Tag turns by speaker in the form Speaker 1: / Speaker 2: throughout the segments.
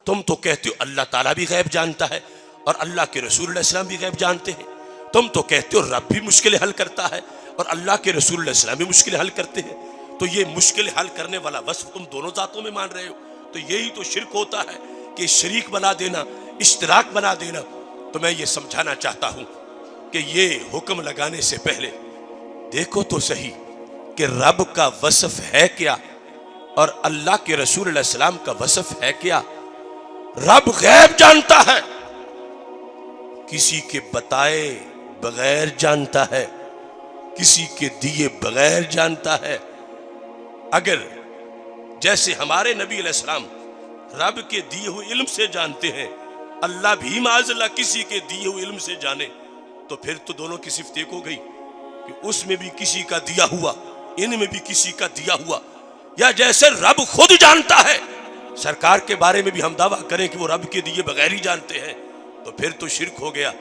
Speaker 1: تم تو کہتے ہو اللہ تعالیٰ بھی غیب جانتا ہے اور اللہ کے رسول علیہ السلام بھی غیب جانتے ہیں. تم تو کہتے ہو رب بھی مشکل حل کرتا ہے اور اللہ کے رسول علیہ السلام بھی مشکل حل کرتے ہیں. تو یہ مشکل حل کرنے والا وصف تم دونوں ذاتوں میں مان رہے ہو. تو یہی تو شرک ہوتا ہے کہ شریک بنا دینا، اشتراک بنا دینا. تو میں یہ سمجھانا چاہتا ہوں کہ یہ حکم لگانے سے پہلے دیکھو تو صحیح کہ رب کا وصف ہے کیا اور اللہ کے رسول علیہ السلام کا وصف ہے کیا. رب غیب جانتا ہے، کسی کے بتائے بغیر جانتا ہے، کسی کے دیے بغیر جانتا ہے. اگر جیسے ہمارے نبی علیہ السلام رب کے دیے ہوئے علم سے جانتے ہیں، اللہ بھی معاذ اللہ کسی کے دیے ہوئے علم سے جانے، تو پھر تو دونوں کی صفت ایک ہو گئی کہ اس میں بھی کسی کا دیا ہوا، ان میں بھی کسی کا دیا ہوا. یا جیسے رب خود جانتا ہے، سرکار کے بارے میں بھی ہم دعویٰ کریں کہ وہ رب کے دیے بغیر ہی جانتے ہیں، تو پھر تو شرک ہو گیا.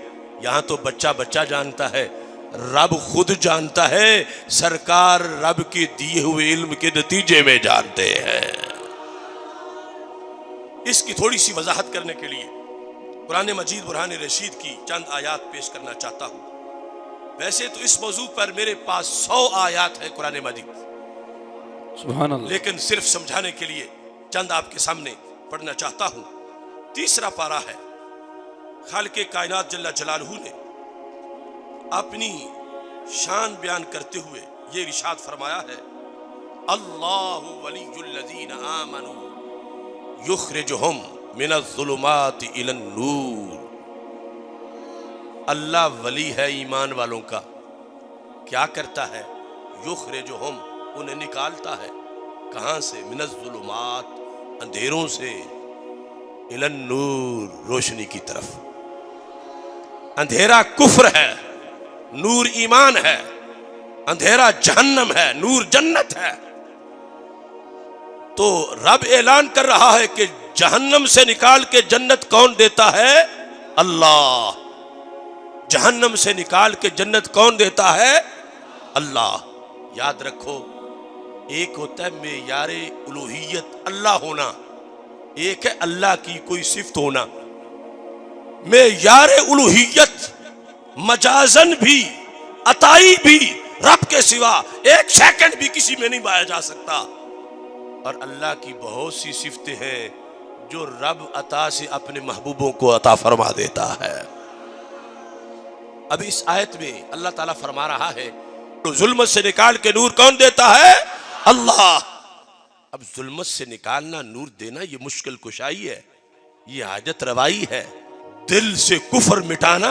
Speaker 1: یہاں تو بچہ بچہ جانتا ہے، رب خود جانتا ہے، سرکار رب کے دیے ہوئے علم کے نتیجے میں جانتے ہیں. اس کی تھوڑی سی وضاحت کرنے کے لیے قرآن مجید برہان رشید کی چند آیات پیش کرنا چاہتا ہوں. ویسے تو اس موضوع پر میرے پاس 100 آیات ہے قرآن مجید،
Speaker 2: سبحان اللہ،
Speaker 1: لیکن صرف سمجھانے کے لیے چند آپ کے سامنے پڑھنا چاہتا ہوں. 3 پارہ ہے. خالق کائنات جل جلالہ نے اپنی شان بیان کرتے ہوئے یہ ارشاد فرمایا ہے، اللہ ولی الذین آمنوا یخرجہم من الظلمات الی النور. اللہ ولی ہے ایمان والوں کا. کیا کرتا ہے؟ یخرجہم، انہیں نکالتا ہے. کہاں سے؟ من الظلمات، اندھیروں سے، الی النور، روشنی کی طرف. اندھیرا کفر ہے، نور ایمان ہے. اندھیرا جہنم ہے، نور جنت ہے. تو رب اعلان کر رہا ہے کہ جہنم سے نکال کے جنت کون دیتا ہے؟ اللہ. جہنم سے نکال کے جنت کون دیتا ہے؟ اللہ. یاد رکھو، ایک ہوتا ہے معیار الوہیت اللہ ہونا، ایک ہے اللہ کی کوئی صفت ہونا. معیار الوہیت مجازن بھی، عطائی بھی رب کے سوا ایک سیکنڈ بھی کسی میں نہیں پایا جا سکتا. اور اللہ کی بہت سی صفتیں ہیں جو رب عطا سے اپنے محبوبوں کو عطا فرما دیتا ہے. اب اس آیت میں اللہ تعالیٰ فرما رہا ہے تو ظلمت سے نکال کے نور کون دیتا ہے؟ اللہ. اب ظلمت سے نکالنا، نور دینا، یہ مشکل کشائی ہے، یہ حاجت روائی ہے. دل سے کفر مٹانا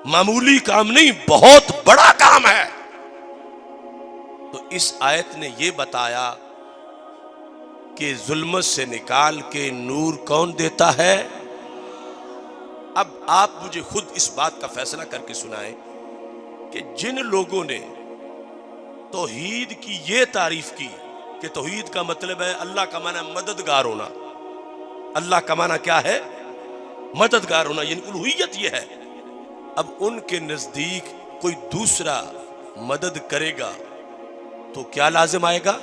Speaker 1: معمولی کام نہیں، بہت بڑا کام ہے. تو اس آیت نے یہ بتایا کہ ظلمت سے نکال کے نور کون دیتا ہے. اب آپ مجھے خود اس بات کا فیصلہ کر کے سنائیں کہ جن لوگوں نے توحید کی یہ تعریف کی کہ توحید کا مطلب ہے اللہ کا معنی مددگار ہونا. اللہ کا معنی کیا ہے؟ مددگار ہونا، یعنی الوہیت یہ ہے. اب ان کے نزدیک کوئی دوسرا مدد کرے گا تو کیا لازم آئے گا؟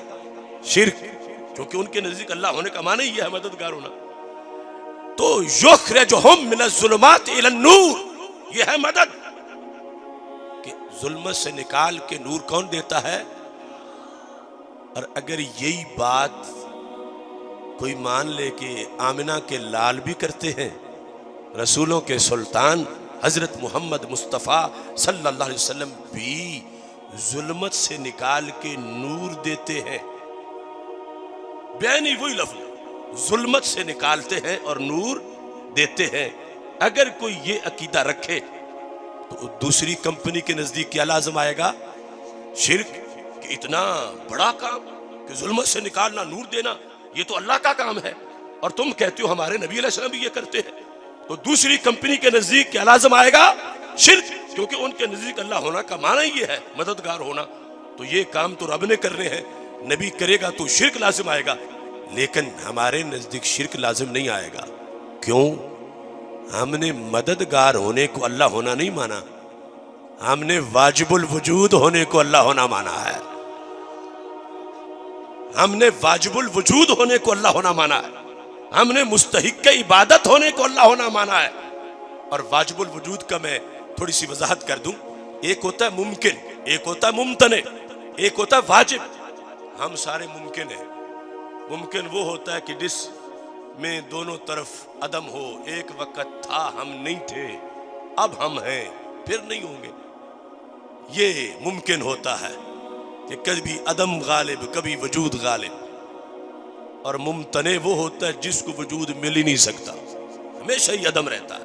Speaker 1: شرک، کیونکہ ان کے نزدیک اللہ ہونے کا معنی یہ ہے مددگار ہونا. تو یخرجہم من الظلمات الی النور، یہ ہے مدد. کہ ظلمت سے نکال کے نور کون دیتا ہے؟ اور اگر یہی بات کوئی مان لے کہ آمنہ کے لال بھی کرتے ہیں، رسولوں کے سلطان حضرت محمد مصطفیٰ صلی اللہ علیہ وسلم بھی ظلمت سے نکال کے نور دیتے ہیں، بیانی وہی لفظ، ظلمت سے نکالتے ہیں اور نور دیتے ہیں. اگر کوئی یہ عقیدہ رکھے تو دوسری کمپنی کے نزدیک کیا لازم آئے گا؟ شرک. کہ اتنا بڑا کام کہ ظلمت سے نکالنا، نور دینا، یہ تو اللہ کا کام ہے اور تم کہتے ہو ہمارے نبی علیہ السلام بھی یہ کرتے ہیں. تو دوسری کمپنی کے نزدیک کیا لازم آئے گا؟ شرک، کیونکہ ان کے نزدیک اللہ ہونا کا معنی یہ ہے مددگار ہونا. تو یہ کام تو رب نے کرنے ہیں، نبی کرے گا تو شرک لازم آئے گا. لیکن ہمارے نزدیک شرک لازم نہیں آئے گا. کیوں؟ ہم نے مددگار ہونے کو اللہ ہونا نہیں مانا، ہم نے واجب الوجود ہونے کو اللہ ہونا مانا ہے. ہم نے واجب الوجود ہونے کو اللہ ہونا مانا ہے. ہم نے مستحق عبادت ہونے کو اللہ ہونا مانا ہے. اور واجب الوجود کا میں تھوڑی سی وضاحت کر دوں. ایک ہوتا ہے ممکن، ایک ہوتا ہے ممتنع، ایک ہوتا ہے واجب. ہم سارے ممکن ہیں. ممکن وہ ہوتا ہے کہ جس میں دونوں طرف عدم ہو. ایک وقت تھا ہم نہیں تھے، اب ہم ہیں پھر نہیں ہوں گے. یہ ممکن ہوتا ہے کہ کبھی عدم غالب کبھی وجود غالب. اور ممتنع وہ ہوتا ہے جس کو وجود مل ہی نہیں سکتا، ہمیشہ ہی عدم رہتا ہے.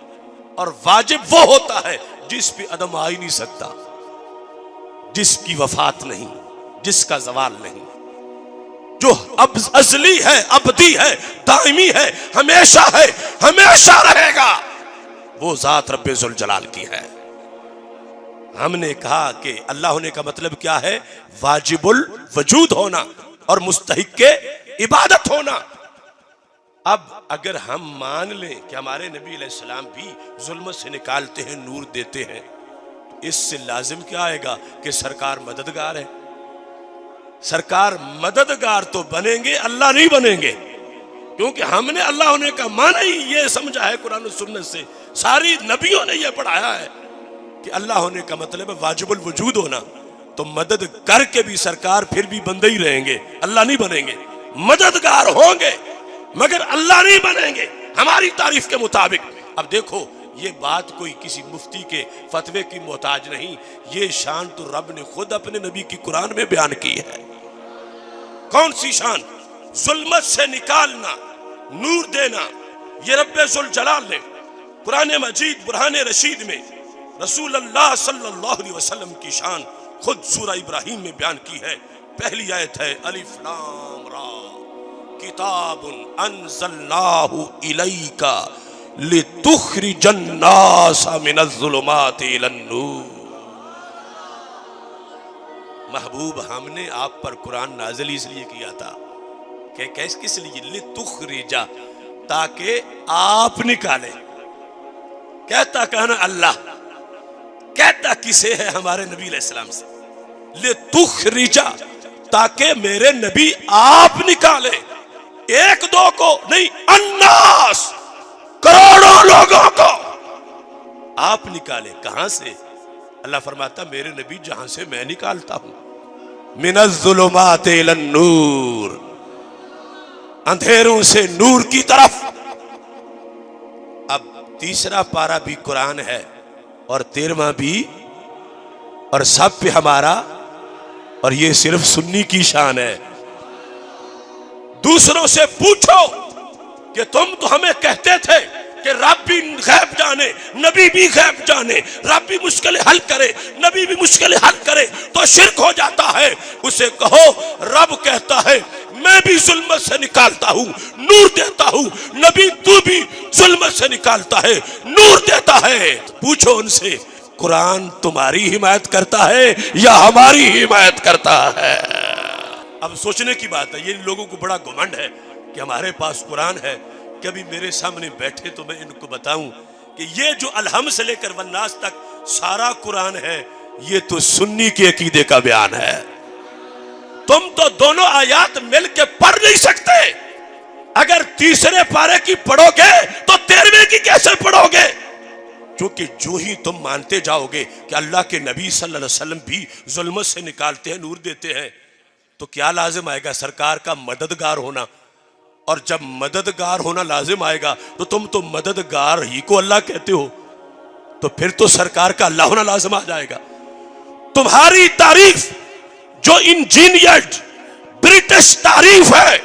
Speaker 1: اور واجب وہ ہوتا ہے جس پہ عدم آ ہی نہیں سکتا، جس کی وفات نہیں، جس کا زوال نہیں، جو اب ازلی ہے، ابدی ہے، دائمی ہے، ہمیشہ ہے، ہمیشہ رہے گا. وہ ذات رب ذوالجلال کی ہے. ہم نے کہا کہ اللہ ہونے کا مطلب کیا ہے؟ واجب الوجود ہونا اور مستحق کے عبادت ہونا. اب اگر ہم مان لیں کہ ہمارے نبی علیہ السلام بھی ظلمت سے نکالتے ہیں، نور دیتے ہیں، اس سے لازم کیا آئے گا کہ سرکار مددگار ہے. سرکار مددگار تو بنیں گے، اللہ نہیں بنیں گے، کیونکہ ہم نے اللہ ہونے کا معنی ہی یہ سمجھا ہے قرآن و سنت سے. ساری نبیوں نے یہ پڑھایا ہے کہ اللہ ہونے کا مطلب ہے واجب الوجود ہونا. تو مدد کر کے بھی سرکار پھر بھی بندے ہی رہیں گے، اللہ نہیں بنیں گے. مددگار ہوں گے مگر اللہ نہیں بنیں گے ہماری تعریف کے مطابق. اب دیکھو یہ بات کوئی کسی مفتی کے فتوے کی محتاج نہیں، یہ شان تو رب نے خود اپنے نبی کی قرآن میں بیان کی ہے. کون سی شان؟ ظلمت سے نکالنا، نور دینا. یہ رب ذوالجلال نے قرآن مجید برہان رشید میں رسول اللہ صلی اللہ علیہ وسلم کی شان خود سورہ ابراہیم میں بیان کی ہے. پہلی آیت ہے الف لام را کتاب انزلناہ الیک لتخرج الناس من الظلمات الی النور. محبوب ہم نے آپ پر قرآن نازل اس لیے کیا تھا کہ کس لیے؟ لتخرج، تاکہ آپ نکالیں. کہتا کہنا اللہ، کہتا کسے ہے؟ ہمارے نبی علیہ السلام سے. لتخرج، تاکہ میرے نبی آپ نکالے. ایک دو کو نہیں، الناس، کروڑوں لوگوں کو آپ نکالے. کہاں سے؟ اللہ فرماتا میرے نبی جہاں سے میں نکالتا ہوں، من الظلمات الی النور، اندھیروں سے نور کی طرف. اب تیسرا پارہ بھی قرآن ہے اور 13واں بھی، اور سب پہ ہمارا، اور یہ صرف سنی کی شان ہے. دوسروں سے پوچھو کہ تم تو ہمیں کہتے تھے کہ رب بھی غیب جانے، نبی بھی غیب جانے، رب بھی مشکل حل کرے، نبی بھی مشکل حل کرے تو شرک ہو جاتا ہے. اسے کہو رب کہتا ہے میں بھی ظلمت سے نکالتا ہوں، نور دیتا ہوں، نبی تو بھی ظلمت سے نکالتا ہے، نور دیتا ہے. پوچھو ان سے قرآن تمہاری حمایت کرتا ہے یا ہماری حمایت کرتا ہے؟ اب سوچنے کی بات ہے. یہ لوگوں کو بڑا گھمنڈ ہے کہ ہمارے پاس قرآن ہے. کبھی میرے سامنے بیٹھے تو میں ان کو بتاؤں کہ یہ جو الحم سے لے کر والناس تک سارا قرآن ہے، یہ تو سنی کے عقیدے کا بیان ہے. تم تو دونوں آیات مل کے پڑھ نہیں سکتے. اگر تیسرے پارے کی پڑھو گے تو 13ویں کی کیسے پڑھو گے؟ کیونکہ جو ہی تم مانتے جاؤ گے کہ اللہ کے نبی صلی اللہ علیہ وسلم بھی ظلمت سے نکالتے ہیں، نور دیتے ہیں، تو کیا لازم آئے گا؟ سرکار کا مددگار ہونا. اور جب مددگار ہونا لازم آئے گا تو تم تو مددگار ہی کو اللہ کہتے ہو، تو پھر تو سرکار کا اللہ ہونا لازم آ جائے گا. تمہاری تعریف جو انجینئرڈ برٹش تعریف ہے،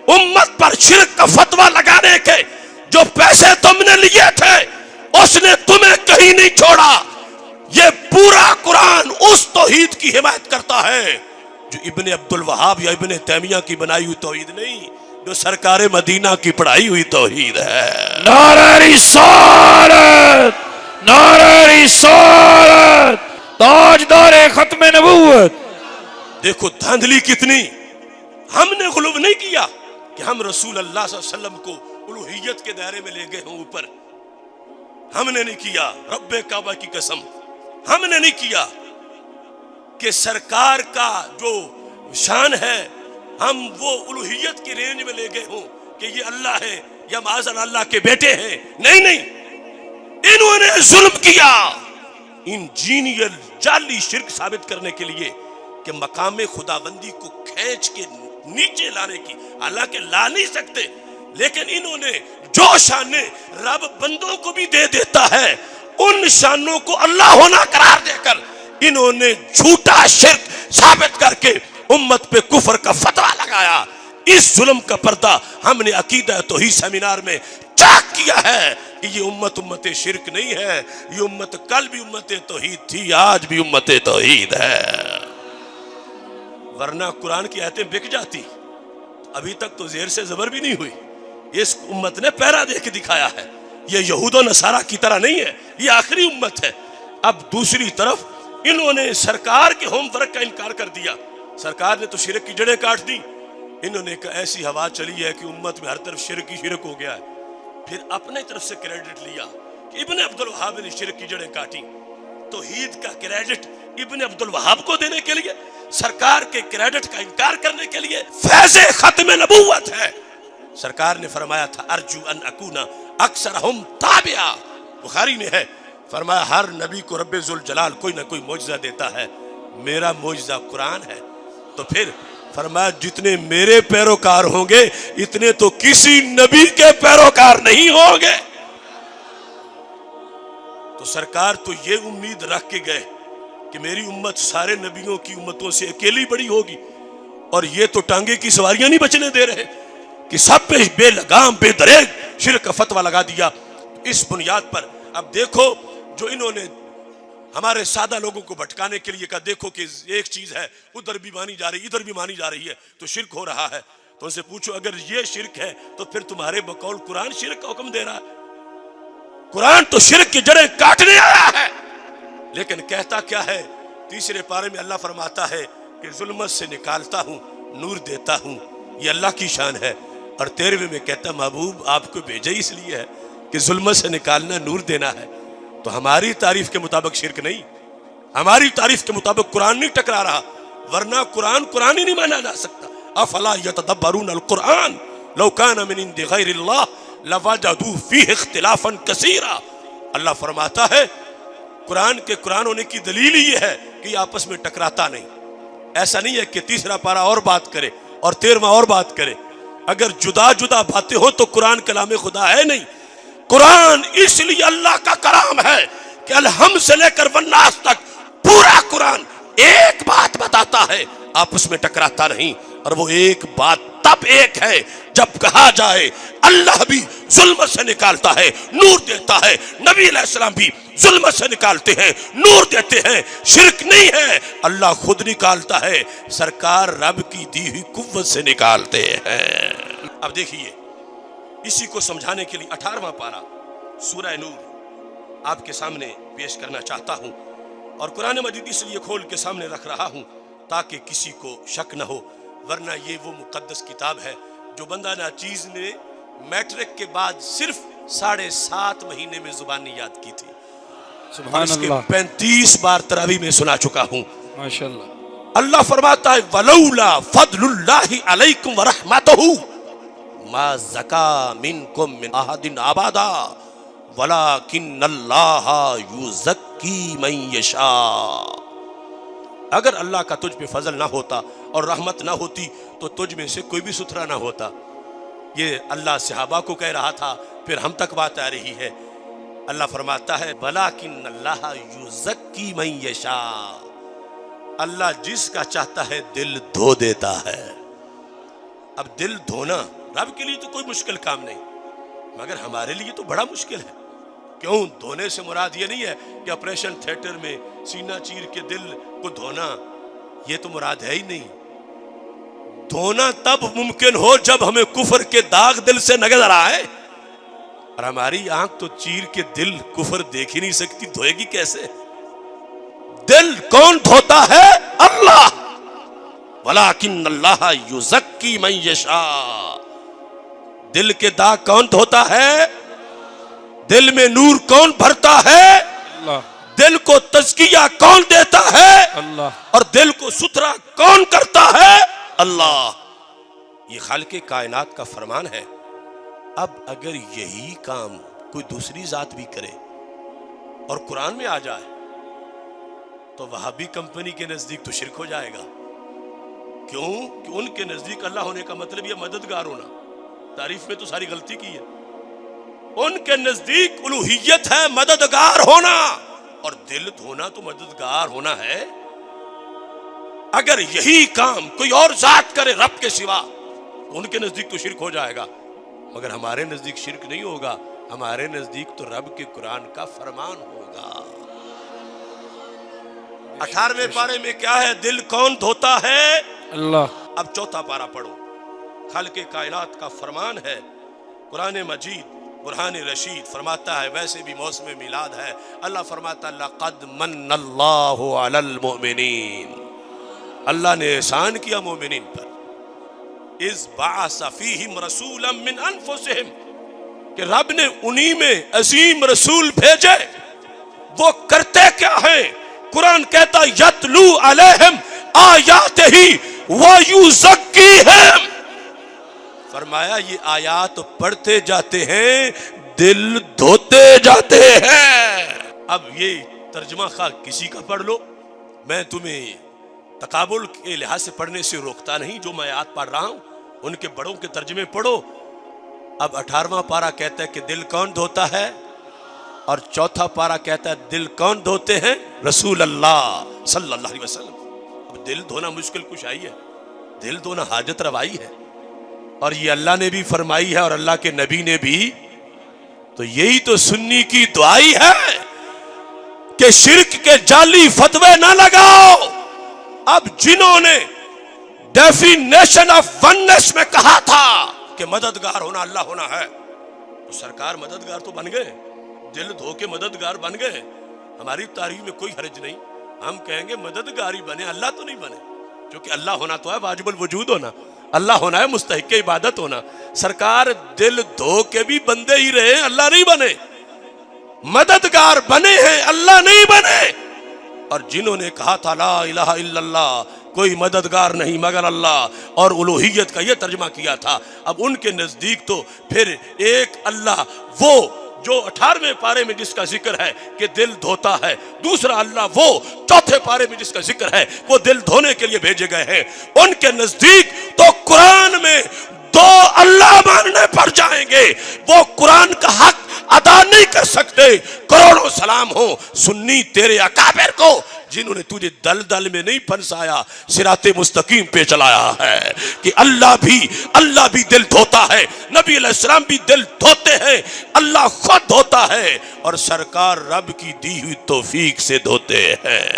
Speaker 1: امت پر شرک کا فتویٰ لگانے کے جو پیسے تم نے لیے تھے اس نے تمہیں کہیں نہیں چھوڑا. یہ پورا قرآن اس توحید کی حمایت کرتا ہے جو ابن عبد الوہاب یا ابن تیمیہ کی بنائی ہوئی توحید نہیں، جو سرکار مدینہ کی پڑھائی ہوئی توحید ہے.
Speaker 2: نعرہ رسالت، نعرہ رسالت، تاجدار ختم نبوت.
Speaker 1: دیکھو دھاندلی کتنی. ہم نے غلو نہیں کیا کہ ہم رسول اللہ صلی اللہ علیہ وسلم کو الوہیت کے دائرے میں لے گئے ہوں اوپر. ہم نے نہیں کیا، رب کعبہ کی قسم ہم نے نہیں کیا کہ سرکار کا جو شان ہے ہم وہ الوہیت کی رینج میں لے گئے ہوں کہ یہ اللہ ہے یا معاذ اللہ کے بیٹے ہیں، نہیں نہیں، انہوں نے ظلم کیا انجینئر جعلی شرک ثابت کرنے کے لیے کہ مقام خداوندی کو کھینچ کے نیچے لانے کی، حالانکہ لا نہیں سکتے، لیکن انہوں نے جو شانیں رب بندوں کو بھی دے دیتا ہے ان شانوں کو اللہ ہونا قرار دے کر انہوں نے جھوٹا شرک ثابت کر کے امت پہ کفر کا فتویٰ لگایا۔ اس ظلم کا پردہ ہم نے عقیدہ توحید سیمینار میں چاک کیا ہے کہ یہ امت شرک نہیں ہے، یہ امت کل بھی امت توحید تھی، آج بھی امت توحید ہے، ورنہ قرآن کی آیتیں بک جاتی، ابھی تک تو زیر سے زبر بھی نہیں ہوئی۔ اس امت نے پیرا دے کے دکھایا ہے، یہ یہود و نصارہ کی طرح نہیں ہے، یہ آخری امت ہے۔ اب دوسری طرف انہوں نے سرکار کے ہوم ورک کا انکار کر دیا، سرکار نے تو شرک کی جڑیں کاٹ دی، انہوں نے کہا ایسی ہوا چلی ہے کہ امت میں ہر طرف شرک ہی شرک ہو گیا ہے، پھر اپنے طرف سے کریڈٹ لیا کہ ابن عبدالوہاب نے شرک کی جڑیں کاٹی، توحید کا کریڈٹ ابن عبدالوہاب کو دینے کے لیے، سرکار کے کریڈٹ کا انکار کرنے کے لیے فیض ختم نبوت ہے۔ سرکار نے فرمایا تھا ارجو ان اکونا اکثرہم تابعا، بخاری میں ہے، فرمایا ہر نبی کو رب ذوالجلال کوئی نہ کوئی معجزہ دیتا ہے، میرا معجزہ قرآن ہے، تو پھر فرمایا جتنے میرے پیروکار ہوں گے اتنے تو کسی نبی کے پیروکار نہیں ہوں گے۔ تو سرکار تو یہ امید رکھ کے گئے کہ میری امت سارے نبیوں کی امتوں سے اکیلی بڑی ہوگی، اور یہ تو ٹانگے کی سواریاں نہیں بچنے دے رہے کہ سب پہ بے لگام بے دریغ شرک کا فتویٰ لگا دیا۔ اس بنیاد پر اب دیکھو جو انہوں نے ہمارے سادہ لوگوں کو بھٹکانے کے لیے کہا دیکھو کہ ایک چیز ہے ادھر بھی مانی جا رہی ادھر بھی مانی جا رہی ہے تو شرک ہو رہا ہے، تو ان سے پوچھو اگر یہ شرک ہے تو پھر تمہارے بقول قرآن شرک کا حکم دے رہا ہے؟ قرآن تو شرک کی جڑیں کاٹنے آیا ہے، لیکن کہتا کیا ہے؟ تیسرے پارے میں اللہ فرماتا ہے کہ ظلمت سے نکالتا ہوں نور دیتا ہوں، یہ اللہ کی شان ہے، اور 13ویں میں کہتا محبوب آپ کو بھیجا ہی اس لیے ہے کہ ظلمت سے نکالنا نور دینا ہے۔ تو ہماری تعریف کے مطابق شرک نہیں، ہماری تعریف کے مطابق قرآن نہیں ٹکرا رہا، ورنہ قرآن ہی نہیں مانا جا سکتا۔ افلا یتدبرون القرآن لو کان من عند غیر اللہ لوجدوا فیہ اختلافا کثیرا۔ اللہ فرماتا ہے قرآن کے قرآن ہونے کی دلیل ہی یہ ہے کہ یہ آپس میں ٹکراتا نہیں، ایسا نہیں ہے کہ تیسرا پارہ اور بات کرے اور 13واں اور بات کرے، اگر جدا جدا باتیں ہو تو قرآن کلام خدا ہے نہیں۔ قرآن اس لیے اللہ کا کلام ہے کہ الحمد سے لے کر والناس تک پورا قرآن ایک بات بتاتا ہے، آپس میں ٹکراتا نہیں، اور وہ ایک بات تب ایک ہے جب کہا جائے اللہ بھی ظلمت سے نکالتا ہے نور دیتا ہے، نبی علیہ السلام بھی ظلمت سے نکالتے ہیں نور دیتے ہیں، شرک نہیں ہے، اللہ خود نکالتا ہے، سرکار رب کی دی ہوئی قوت سے نکالتے ہیں۔ اب دیکھیے اسی کو سمجھانے کے لیے 18واں پارہ سورہ نور آپ کے سامنے پیش کرنا چاہتا ہوں، اور قرآن مجید اس لیے کھول کے سامنے رکھ رہا ہوں تاکہ کسی کو شک نہ ہو، ورنہ یہ وہ مقدس کتاب ہے جو بندہ ناچیز نے میٹرک کے بعد صرف 7.5 مہینے میں زبانی یاد کی تھی،
Speaker 2: سبحان اللہ،
Speaker 1: 35 بار تراویح میں سنا چکا ہوں۔
Speaker 2: ماشاءاللہ،
Speaker 1: اللہ فرماتا ہے وَلَوْلَا فَضْلُ اللَّهِ عَلَيْكُمْ وَرَحْمَتُهُ ما زکا منکم من احد ابدا ولکن اللہ یزکی من یشاء۔ اگر اللہ کا تجھ پہ فضل نہ ہوتا اور رحمت نہ ہوتی تو تجھ میں سے کوئی بھی ستھرا نہ ہوتا۔ یہ اللہ صحابہ کو کہہ رہا تھا، پھر ہم تک بات آ رہی ہے۔ اللہ فرماتا ہے ولکن اللہ یزکی من یشاء، اللہ جس کا چاہتا ہے دل دھو دیتا ہے۔ اب دل دھونا رب کے لیے تو کوئی مشکل کام نہیں، مگر ہمارے لیے تو بڑا مشکل ہے۔ کیوں؟ دھونے سے مراد یہ نہیں ہے کہ آپریشن تھیٹر میں سینہ چیر کے دل کو دھونا، یہ تو مراد ہے ہی نہیں۔ دھونا تب ممکن ہو جب ہمیں کفر کے داغ دل سے نظر آئے، اور ہماری آنکھ تو چیر کے دل کفر دیکھ ہی نہیں سکتی، دھوئے گی کیسے؟ دل کون دھوتا ہے؟ اللہ۔ ولیکن اللہ یزکی من یشاء، دل کے داغ کون دھوتا ہے؟ دل میں نور کون بھرتا ہے؟
Speaker 2: اللہ۔
Speaker 1: دل کو تزکیہ کون دیتا ہے؟
Speaker 2: اللہ۔
Speaker 1: اور دل کو ستھرا کون کرتا ہے؟ اللہ۔ یہ خالق کائنات کا فرمان ہے۔ اب اگر یہی کام کوئی دوسری ذات بھی کرے اور قرآن میں آ جائے تو وہابی کمپنی کے نزدیک تو شرک ہو جائے گا. کیوں کہ ان کے نزدیک اللہ ہونے کا مطلب یہ مددگار ہونا. تعریف میں تو ساری غلطی کی ہے. ان کے نزدیک الوہیت ہے مددگار ہونا, اور دل دھونا تو مددگار ہونا ہے. اگر یہی کام کوئی اور ذات کرے رب کے سوا تو ان کے نزدیک تو شرک ہو جائے گا. مگر ہمارے نزدیک شرک نہیں ہوگا, ہمارے نزدیک تو رب کے قرآن کا فرمان ہوگا. 18ویں پارے میں کیا ہے؟ دل کون دھوتا ہے؟
Speaker 2: اللہ.
Speaker 1: اب 4تھا پارہ پڑھو. خالق کائنات کا فرمان ہے. قرآن مجید برہان رشید فرماتا ہے, ویسے بھی موسم میلاد ہے, اللہ فرماتا ہے لقد من اللہ علی المؤمنین, اللہ نے احسان کیا مومنین پر, اذ بعث فیہم رسولا من انفسہم, کہ رب نے انہی میں عظیم رسول بھیجے. وہ کرتے کیا ہیں؟ قرآن کہتا یتلو علیہم آیاتہ ویزکیہم, فرمایا یہ آیات پڑھتے جاتے ہیں, دل دھوتے جاتے ہیں. اب یہ ترجمہ خواہ کسی کا پڑھ لو, میں تمہیں تقابل کے لحاظ سے پڑھنے سے روکتا نہیں. جو میں آیات پڑھ رہا ہوں ان کے بڑوں کے ترجمے پڑھو. اب 18واں پارہ کہتا ہے کہ دل کون دھوتا ہے, اور 4تھا پارہ کہتا ہے دل کون دھوتے ہیں؟ رسول اللہ صلی اللہ علیہ وسلم. اب دل دھونا مشکل کشائی ہے, دل دھونا حاجت روائی ہے, اور یہ اللہ نے بھی فرمائی ہے اور اللہ کے نبی نے بھی. تو یہی تو سنی کی دعائی ہے کہ شرک کے جعلی فتوے نہ لگاؤ. اب جنہوں نے ڈیفینیشن آف وننس میں کہا تھا کہ مددگار ہونا اللہ ہونا ہے, تو سرکار مددگار تو بن گئے, دل دھو کے مددگار بن گئے. ہماری تاریخ میں کوئی حرج نہیں, ہم کہیں گے مددگاری بنے, اللہ تو نہیں بنے, کیونکہ اللہ ہونا تو ہے واجب الوجود ہونا, اللہ ہونا ہے مستحق عبادت ہونا. سرکار دل دھو کے بھی بندے ہی رہے, اللہ نہیں بنے, مددگار بنے ہیں, اللہ نہیں بنے. اور جنہوں نے کہا تھا لا الہ الا اللہ, کوئی مددگار نہیں مگر اللہ, اور الوہیت کا یہ ترجمہ کیا تھا, اب ان کے نزدیک تو پھر ایک اللہ وہ جو 18ویں پارے میں جس کا ذکر ہے کہ دل دھوتا ہے, دوسرا اللہ وہ 4تھے پارے میں جس کا ذکر ہے وہ دل دھونے کے لیے بھیجے گئے ہیں. ان کے نزدیک تو قرآن میں 2 اللہ ماننے پڑ جائیں گے, وہ قرآن کا حق ادا نہیں کر سکتے. کروڑوں سلام ہو سنی تیرے اکابر کو جنہوں نے تجھے دلدل میں نہیں پھنسایا, صراط مستقیم پہ چلایا ہے. کہ اللہ بھی دل دھوتا ہے, نبی علیہ السلام بھی دل دھوتے ہیں, اللہ خود دھوتا ہے, اور سرکار رب کی دی ہوئی توفیق سے دھوتے ہیں.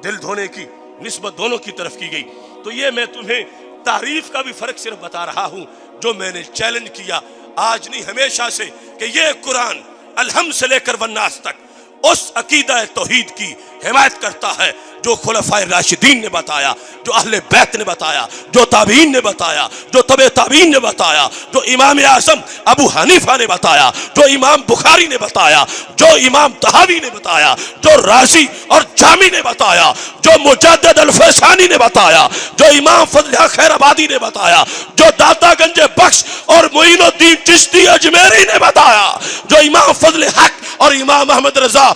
Speaker 1: دل دھونے کی نسبت دونوں کی طرف کی گئی. تو یہ میں تمہیں تعریف کا بھی فرق صرف بتا رہا ہوں جو میں نے چیلنج کیا آج نہیں ہمیشہ سے, کہ یہ قرآن الحمد سے لے کر والناس تک اس عقیدہ توحید کی حمایت کرتا ہے جو خلفائے راشدین نے بتایا, جو اہل بیت نے بتایا, جو تابعین نے بتایا, جو تبع تابعین نے بتایا, جو امام اعظم ابو حنیفہ نے بتایا, جو امام بخاری نے بتایا, جو امام طحاوی نے بتایا, جو رازی اور جامی نے بتایا, جو مجدد الفسانی نے بتایا, جو امام فضل حق خیر آبادی نے بتایا, جو داتا گنج بخش اور معین الدین چشتی اجمیری نے بتایا, جو امام فضل حق اور امام احمد رضا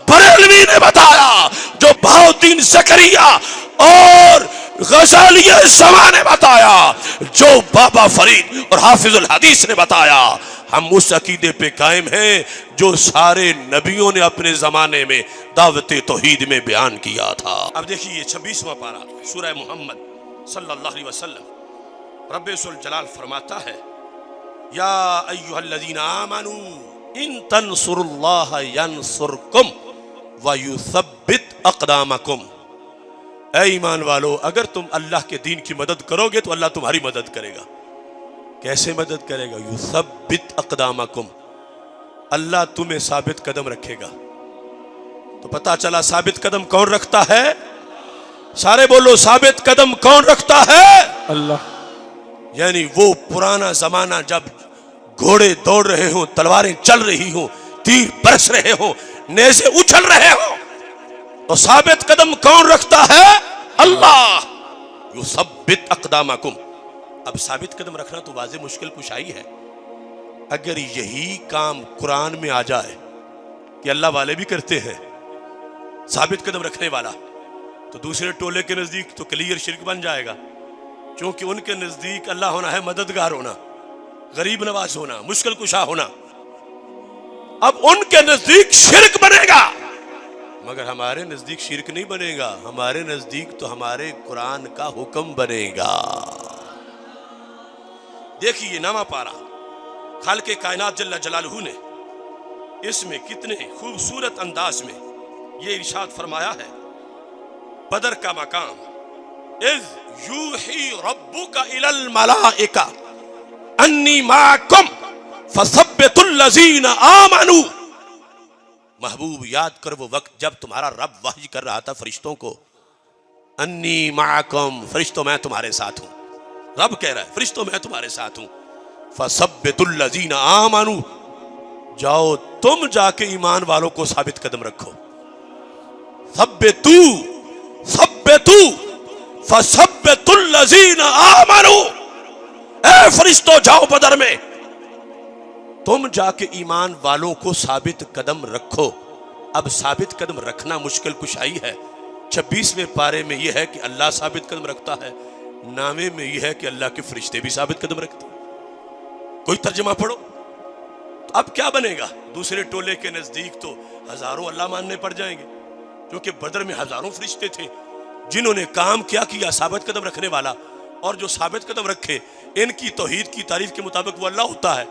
Speaker 1: بریلوی نے بتایا, جو بہاؤالدین زکریا اور غزالی زمان نے بتایا, جو بابا فرید اور حافظ الحدیث نے بتایا. ہم اس عقیدے پہ قائم ہیں جو سارے نبیوں نے اپنے زمانے میں دعوت توحید میں بیان کیا تھا. اب دیکھیے 26واں پارہ سورہ محمد صلی اللہ علیہ وسلم, رب ذوالجلال فرماتا ہے یا ایھا الذین آمنوا ان تنصروا اللہ ینصرکم وَيُثَبِّتْ أَقْدَامَكُمْ, اے ایمان والو اگر تم اللہ کے دین کی مدد کرو گے تو اللہ تمہاری مدد کرے گا. کیسے مدد کرے گا؟ یثبت اقدامکم, اللہ تمہیں ثابت قدم رکھے گا. تو پتہ چلا ثابت قدم کون رکھتا ہے؟ سارے بولو ثابت قدم کون رکھتا ہے؟
Speaker 2: اللہ.
Speaker 1: یعنی وہ پرانا زمانہ جب گھوڑے دوڑ رہے ہوں, تلواریں چل رہی ہوں, تیر برس رہے ہوں, نیزے اچھل رہے ہوں, تو ثابت قدم کون رکھتا ہے؟ اللہ. یثبت اقدامکم. اب ثابت قدم رکھنا تو واضح مشکل کشائی ہے, اگر یہی کام قرآن میں آ جائے کہ اللہ والے بھی کرتے ہیں ثابت قدم رکھنے والا، تو دوسرے ٹولے کے نزدیک تو کلیئر شرک بن جائے گا، چونکہ ان کے نزدیک اللہ ہونا ہے مددگار ہونا، غریب نواز ہونا، مشکل کشا ہونا۔ اب ان کے نزدیک شرک بنے گا، مگر ہمارے نزدیک شرک نہیں بنے گا، ہمارے نزدیک تو ہمارے قرآن کا حکم بنے گا۔ دیکھیے یہ نامہ پارا خالق کائنات جل جلالہ نے اس میں کتنے خوبصورت انداز میں یہ ارشاد فرمایا ہے، بدر کا مقام، اذ یوحی ربک الی الملائکہ انی معکم فثبتوا الذین آمنوا۔ محبوب یاد کر وہ وقت جب تمہارا رب وحی کر رہا تھا فرشتوں کو، انی معکم، فرشتوں میں تمہارے ساتھ ہوں، رب کہہ رہا ہے فرشتوں میں تمہارے ساتھ ہوں، فثبتوا الذین آمنوا، جاؤ تم جا کے ایمان والوں کو ثابت قدم رکھو، ثبتوا فثبتوا الذین آمنوا، اے فرشتوں جاؤ بدر میں تم جا کے ایمان والوں کو ثابت قدم رکھو۔ اب ثابت قدم رکھنا مشکل کشائی ہے۔ 26ویں پارے میں یہ ہے کہ اللہ ثابت قدم رکھتا ہے، 9ویں میں یہ ہے کہ اللہ کے فرشتے بھی ثابت قدم رکھتے ہیں۔ کوئی ترجمہ پڑھو تو اب کیا بنے گا؟ دوسرے ٹولے کے نزدیک تو ہزاروں اللہ ماننے پڑ جائیں گے، کیونکہ بدر میں ہزاروں فرشتے تھے جنہوں نے کام کیا ثابت قدم رکھنے والا، اور جو ثابت قدم رکھے ان کی توحید کی تعریف کے مطابق وہ اللہ ہوتا ہے۔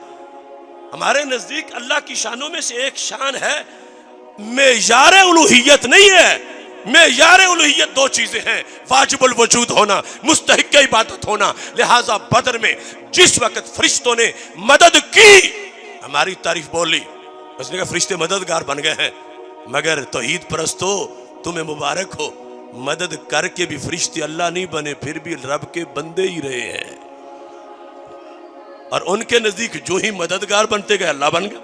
Speaker 1: ہمارے نزدیک اللہ کی شانوں میں سے ایک شان ہے معیار الوہیت نہیں ہے۔ معیار الوہیت دو چیزیں ہیں، واجب الوجود ہونا، مستحق عبادت ہونا۔ لہٰذا بدر میں جس وقت فرشتوں نے مدد کی، ہماری تعریف بولی، اس نے کہا فرشتے مددگار بن گئے ہیں، مگر توحید پرستو تمہیں مبارک ہو، مدد کر کے بھی فرشتے اللہ نہیں بنے، پھر بھی رب کے بندے ہی رہے ہیں۔ اور ان کے نزدیک جو ہی مددگار بنتے گئے اللہ بن گئے،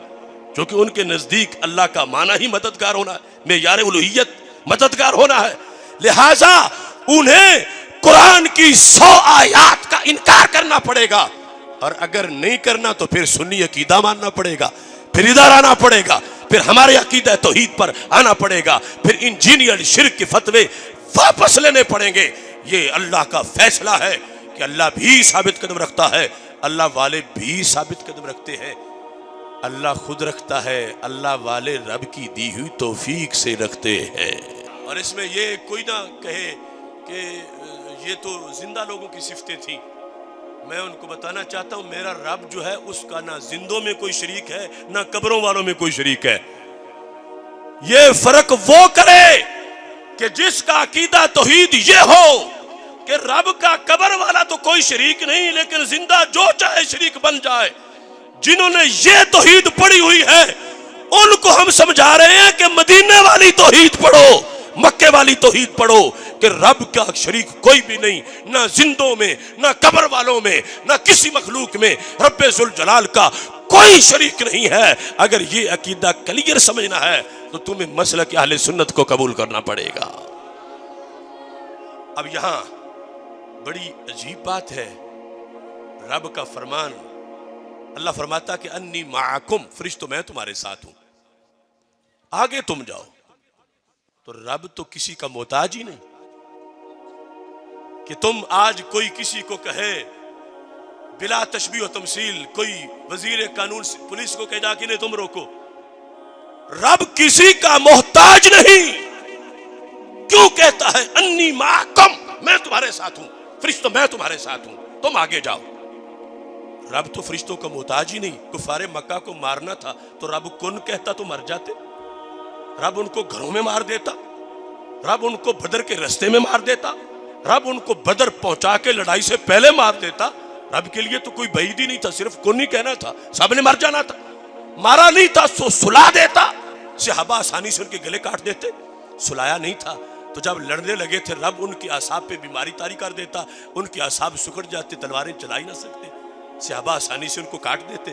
Speaker 1: کیونکہ ان کے نزدیک اللہ کا معنی ہی مددگار ہونا ہے، معیار الوہیت مددگار ہونا ہے۔ لہٰذا انہیں قرآن کی 100 آیات کا انکار کرنا پڑے گا، اور اگر نہیں کرنا تو پھر سنی عقیدہ ماننا پڑے گا، پھر ادھر آنا پڑے گا، پھر ہمارے عقیدہ توحید پر آنا پڑے گا، پھر انجینئر شرک کے فتوے واپس لینے پڑیں گے۔ یہ اللہ کا فیصلہ ہے کہ اللہ بھی ثابت قدم رکھتا ہے، اللہ والے بھی ثابت قدم رکھتے ہیں۔ اللہ خود رکھتا ہے، اللہ والے رب کی دی ہوئی توفیق سے رکھتے ہیں۔ اور اس میں یہ کوئی نہ کہے کہ یہ تو زندہ لوگوں کی صفتیں تھیں، میں ان کو بتانا چاہتا ہوں میرا رب جو ہے اس کا نہ زندوں میں کوئی شریک ہے نہ قبروں والوں میں کوئی شریک ہے۔ یہ فرق وہ کرے کہ جس کا عقیدہ توحید یہ ہو کہ رب کا قبر والا تو کوئی شریک نہیں، لیکن زندہ جو چاہے شریک بن جائے۔ جنہوں نے یہ توحید پڑھی ہوئی ہے ان کو ہم سمجھا رہے ہیں کہ مدینے والی توحید پڑھو، مکے والی توحید پڑھو کہ رب کا شریک کوئی بھی نہیں، نہ زندوں میں، نہ قبر والوں میں، نہ کسی مخلوق میں رب ذوالجلال کا کوئی شریک نہیں ہے۔ اگر یہ عقیدہ کلیئر سمجھنا ہے تو تمہیں مسلک اہل سنت کو قبول کرنا پڑے گا۔ اب یہاں بڑی عجیب بات ہے، رب کا فرمان، اللہ فرماتا کہ انی معکم، فرشتوں میں تمہارے ساتھ ہوں، آگے تم جاؤ۔ تو رب تو کسی کا محتاج ہی نہیں کہ تم آج کوئی کسی کو کہے بلا تشبیہ و تمثیل، کوئی وزیر قانون پولیس کو کہے جا کہ نہیں تم روکو۔ رب کسی کا محتاج نہیں، کیوں کہتا ہے انی معکم، میں تمہارے ساتھ ہوں، فرشتوں میں تمہارے ساتھ ہوں، تم آگے جاؤ۔ رب تو فرشتوں کا محتاج ہی نہیں۔ کفار مکہ کو مارنا تھا تو رب کن کہتا تو مر جاتے، رب ان کو گھروں میں مار دیتا، رب ان کو بدر کے رستے میں مار دیتا، رب ان کو بدر پہنچا کے لڑائی سے پہلے مار دیتا۔ رب کے لیے تو کوئی بعید ہی نہیں تھا، صرف کن ہی کہنا تھا، سب نے مر جانا تھا۔ مارا نہیں تھا تو سلا دیتا، صحابہ آسانی سے ان کے گلے کاٹ دیتے۔ سلایا نہیں تھا تو جب لڑنے لگے تھے رب ان کے اعصاب پہ بیماری طاری کر دیتا، ان کے اعصاب سکڑ جاتے، تلواریں چلا ہی نہ سکتے، صحابہ آسانی سے ان کو کاٹ دیتے۔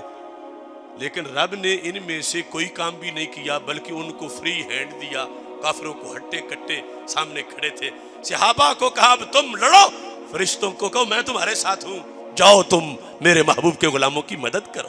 Speaker 1: لیکن رب نے ان میں سے کوئی کام بھی نہیں کیا، بلکہ ان کو فری ہینڈ دیا۔ کافروں کو ہٹے کٹے سامنے کھڑے تھے، صحابہ کو کہا اب تم لڑو، فرشتوں کو کہو میں تمہارے ساتھ ہوں، جاؤ تم میرے محبوب کے غلاموں کی مدد کرو۔